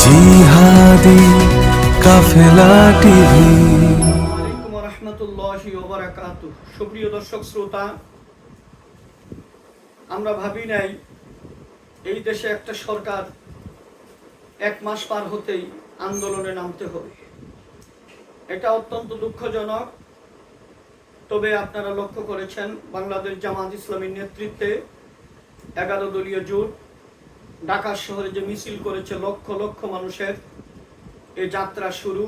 জিহাদি কাফেলা টিভি। আসসালামু আলাইকুম রহমতুল্লাহি ওয়া বারাকাতুহু। সুপ্রিয় দর্শক শ্রোতা, আমরা ভাবি নাই এই দেশে একটা সরকার এক মাস পার হতেই আন্দোলনে নামতে হবে। এটা অত্যন্ত দুঃখজনক। তবে আপনারা লক্ষ্য করেছেন, বাংলাদেশ জামাত ইসলামীর নেতৃত্বে 11 দলীয় জোট ঢাকা শহরে যে মিছিল করেছে লক্ষ লক্ষ মানুষের, এই যাত্রা শুরু।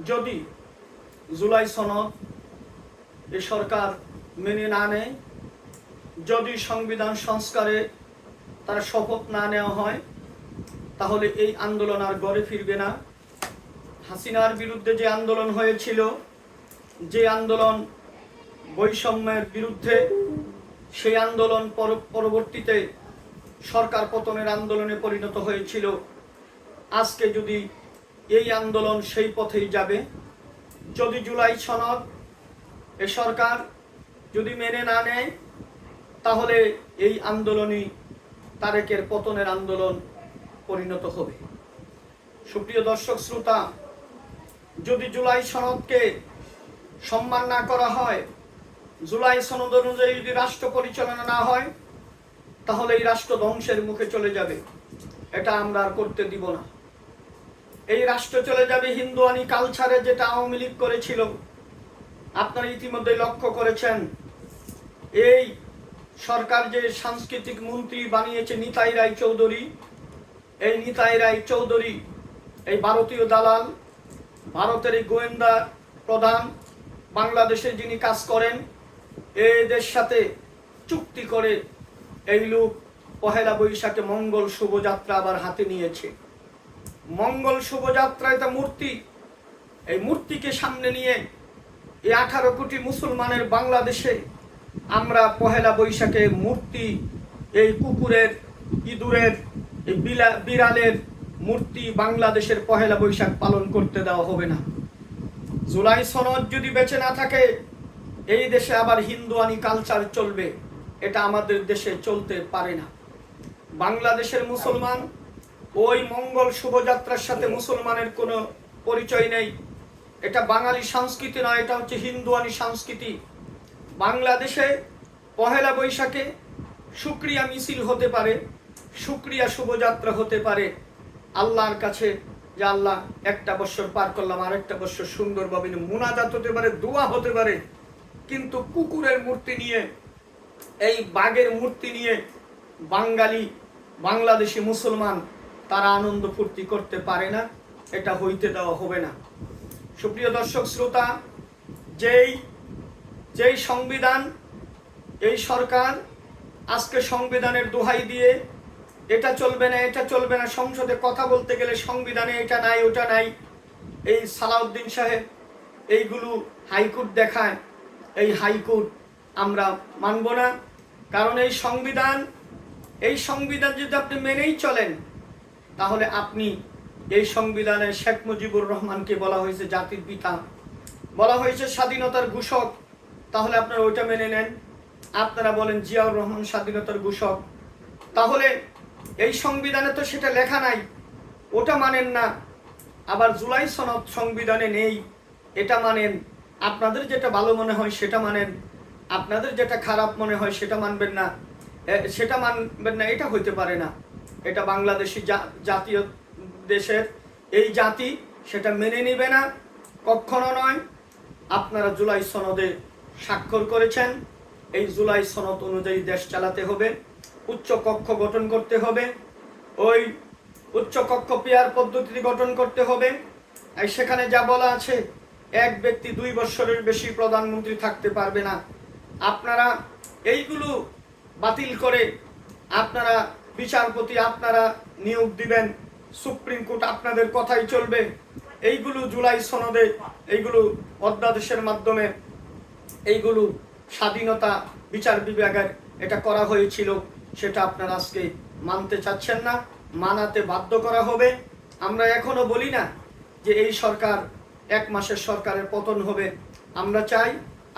যদি জুলাই সনদ এ সরকার মেনে না নেয়, যদি সংবিধান সংস্কারে তার শপথ না নেওয়া হয়, তাহলে এই আন্দোলন আর গড়ে ফিরবে না। হাসিনার বিরুদ্ধে যে আন্দোলন হয়েছিল, যে আন্দোলন বৈষম্যের বিরুদ্ধে, সেই আন্দোলন পরবর্তীতে সরকার পতনের আন্দোলনে পরিণত হয়েছিল। আজকে যদি এই আন্দোলন সেই পথেই যাবে, যদি জুলাই সনদ এ সরকার যদি মেনে না নেয়, তাহলে এই আন্দোলনই তারেকের পতনের আন্দোলন পরিণত হবে। সুপ্রিয় দর্শক শ্রোতা, যদি জুলাই সনদকে সম্মান না করা হয়, জুলাই সনদ অনুযায়ী যদি রাষ্ট্র পরিচালনা না হয়, তাহলে এই রাষ্ট্র ধ্বংসের মুখে চলে যাবে। এটা আমরা আর করতে দিব না। এই রাষ্ট্র চলে যাবে হিন্দুয়ানি কালচারে, যেটা আওয়ামী লীগ করেছিল। আপনারা ইতিমধ্যে লক্ষ্য করেছেন, এই সরকার যে সাংস্কৃতিক মন্ত্রী বানিয়েছে নিতাই রায় চৌধুরী, এই নিতাই রায় চৌধুরী এই ভারতীয় দালাল, ভারতের এই গোয়েন্দা প্রধান, বাংলাদেশে যিনি কাজ করেন, এদের সাথে চুক্তি করে এই লোক পহেলা বৈশাখে মঙ্গল শোভাযাত্রা আবার হাতে নিয়েছে। মঙ্গল শোভাযাত্রা এটা মূর্তি, এই মূর্তিকে সামনে নিয়ে এই 18 কোটি মুসলমানের বাংলাদেশে আমরা পহেলা বৈশাখে মূর্তি, এই কুকুরের, ইঁদুরের, এই বিড়ালের মূর্তি বাংলাদেশের পহেলা বৈশাখ পালন করতে দেওয়া হবে না। জুলাই সনদ যদি বেঁচে না থাকে, এই দেশে আবার হিন্দুয়ানি কালচার চলবে। এটা আমাদের দেশে চলতে পারে না। বাংলাদেশের মুসলমান ওই মঙ্গল শোভাযাত্রার সাথে মুসলমানের কোনো পরিচয় নেই। এটা বাঙালি সংস্কৃতি নয়, এটা হচ্ছে হিন্দুয়ানি সংস্কৃতি। বাংলাদেশে পহেলা বৈশাখে শুকরিয়া মিছিল হতে পারে, শুকরিয়া শোভাযাত্রা হতে পারে আল্লাহর কাছে, যে আল্লাহ একটা বছর পার করলাম, আরেকটা বছর সুন্দরভাবে মুনাজাত হতে পারে, দোয়া হতে পারে। কিন্তু কুকুরের মূর্তি নিয়ে, এই বাঘের মূর্তি নিয়ে বাঙালি, বাংলাদেশি মুসলমান তারা আনন্দ ফুর্তি করতে পারে না। এটা হইতে দেওয়া হবে না। সুপ্রিয় দর্শক শ্রোতা, যেই সংবিধান, এই সরকার আজকে সংবিধানের দোহাই দিয়ে এটা চলবে না, এটা চলবে না, সংসদে কথা বলতে গেলে সংবিধানে এটা নাই, ওটা নাই, এই সালাউদ্দিন সাহেব এইগুলো হাইকোর্ট দেখায়। এই হাইকোর্ট আমরা মানব না। কারণ এই সংবিধান যদি আপনি মেনেই চলেন, তাহলে আপনি এই সংবিধানে শেখ মুজিবুর রহমানকে বলা হয়েছে জাতির পিতা, বলা হয়েছে স্বাধীনতার ঘোষক, তাহলে আপনারা ওইটা মেনে নেন। আপনারা বলেন জিয়াউর রহমান স্বাধীনতার ঘোষক, তাহলে এই সংবিধানে তো সেটা লেখা নাই, ওটা মানেন না। আবার জুলাই সনদ সংবিধানে নেই, এটা মানেন। আপনাদের যেটা ভালো মনে হয় সেটা মানেন, আপনাদের যেটা খারাপ মনে হয় সেটা মানবেন না, এটা হইতে পারে না। এটা বাংলাদেশি জাতীয় দেশের এই জাতি সেটা মেনে নিবে না, কখনো নয়। আপনারা জুলাই সনদে স্বাক্ষর করেছেন, এই জুলাই সনদ অনুযায়ী দেশ চালাতে হবে। উচ্চ কক্ষ গঠন করতে হবে, ওই উচ্চ কক্ষ পেয়ার পদ্ধতিতে গঠন করতে হবে। আর সেখানে যা বলা আছে, এক ব্যক্তি 2 বছরের বেশি প্রধানমন্ত্রী থাকতে পারবে না। আপনারা এইগুলো বাতিল করে আপনারা বিচারপতি আপনারা নিয়োগ দিবেন, সুপ্রিম কোর্ট আপনাদের কথাই চলবে। এইগুলো জুলাই সনদে, এইগুলো অধ্যাদেশের মাধ্যমে, এইগুলো স্বাধীনতা বিচার বিভাগের এটা করা হয়েছিল, সেটা আপনারা আজকে মানতে চাচ্ছেন না, মানাতে বাধ্য করা হবে। আমরা এখনো বলি না যে এই সরকার 1 মাসের সরকারের পতন হবে। আমরা চাই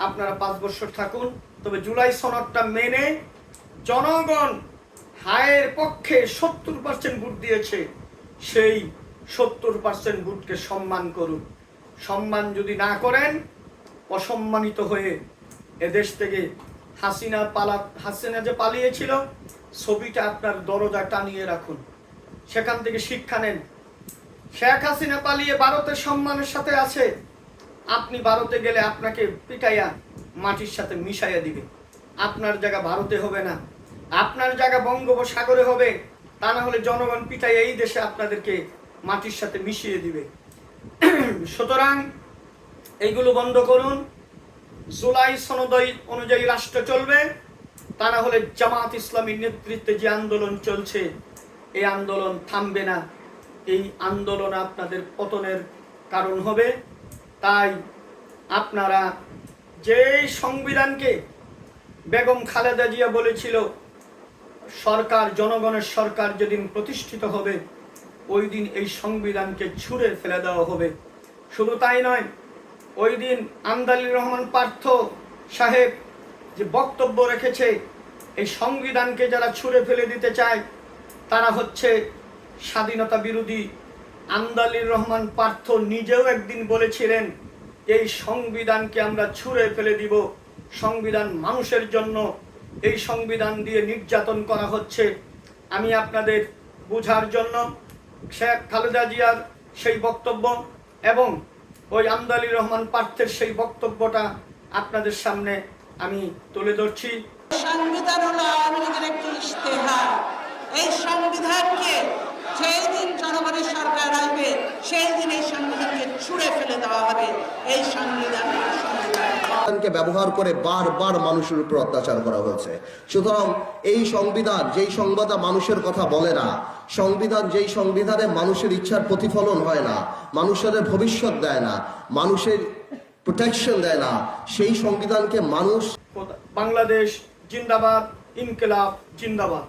আপনারা 5 বছর থাকুন, তবে জুলাই সনদটা মেনে জনগণ হায়ের পক্ষে 70% ভোট দিয়েছে, সেই 70% ভোটকে সম্মান করুন। সম্মান যদি না করেন, অসম্মানিত হয়ে এদেশ থেকে হাসিনা যে পালিয়েছিল, ছবিটা আপনার দরজা টানিয়ে রাখুন, সেখান থেকে শিক্ষা নেন। শেখ হাসিনা পালিয়ে ভারতের সম্মানের সাথে আছে, আপনি ভারতে গেলে আপনাকে পিটাইয়া মাটির সাথে মিশাইয়া দিবে। আপনার জায়গা ভারতে হবে না, আপনার জায়গা বঙ্গোপসাগরে হবে। তা না হলে জনগণ পিটাইয়া এই দেশে আপনাদেরকে মাটির সাথে মিশিয়ে দিবে। সুতরাং এইগুলো বন্ধ করুন। জুলাই সনদ অনুযায়ী রাষ্ট্র চলবে, তা না হলে জামাত ইসলামীর নেতৃত্বে যে আন্দোলন চলছে, এই আন্দোলন থামবে না। এই আন্দোলন আপনাদের পতনের কারণ হবে। তাই আপনারা যে সংবিধানকে বেগম খালেদা জিয়া বলেছিল সরকার, জনগণের সরকার যেদিন প্রতিষ্ঠিত হবে, ওই দিন এই সংবিধানকে ছুঁড়ে ফেলে দেওয়া হবে। শুধু তাই নয়, ওই দিন আমদালির রহমান পার্থ সাহেব যে বক্তব্য রেখেছে, এই সংবিধানকে যারা ছুঁড়ে ফেলে দিতে চায় তারা হচ্ছে স্বাধীনতা বিরোধী। আমদালির রহমান পার্থ নিজেও একদিন বলেছিলেন, এই সংবিধানকে আমরা ছুঁড়ে ফেলে দিব। সংবিধান মানুষের জন্য, এই সংবিধান দিয়ে নির্যাতন করা হচ্ছে। আমি আপনাদের বোঝার জন্য শেখ খালেদা জিয়ার সেই বক্তব্য এবং ওই আমদালির রহমান পার্থের সেই বক্তব্যটা আপনাদের সামনে আমি তুলে ধরছি। সংবিধান হলো আওয়ামী লীগের একটি ইশতেহার। এই সংবিধানকে যেই দিন জনগণের সরকার আসবে, সেই দিন এই সংবিধানকে ছুঁড়ে ফেলে দেওয়া হবে। এই সংবিধানকে ব্যবহার করে বারবার মানুষের উপর অত্যাচার করা হয়েছে। সুতরাং এই সংবিধান যেই সংবিধান মানুষের কথা বলে না, সংবিধান যেই সংবিধানে মানুষের ইচ্ছার প্রতিফলন হয় না, মানুষের ভবিষ্যৎ দেয় না, মানুষের প্রোটেকশন দেয় না, সেই সংবিধানকে মানুষ। বাংলাদেশ জিন্দাবাদ, ইনকিলাব জিন্দাবাদ।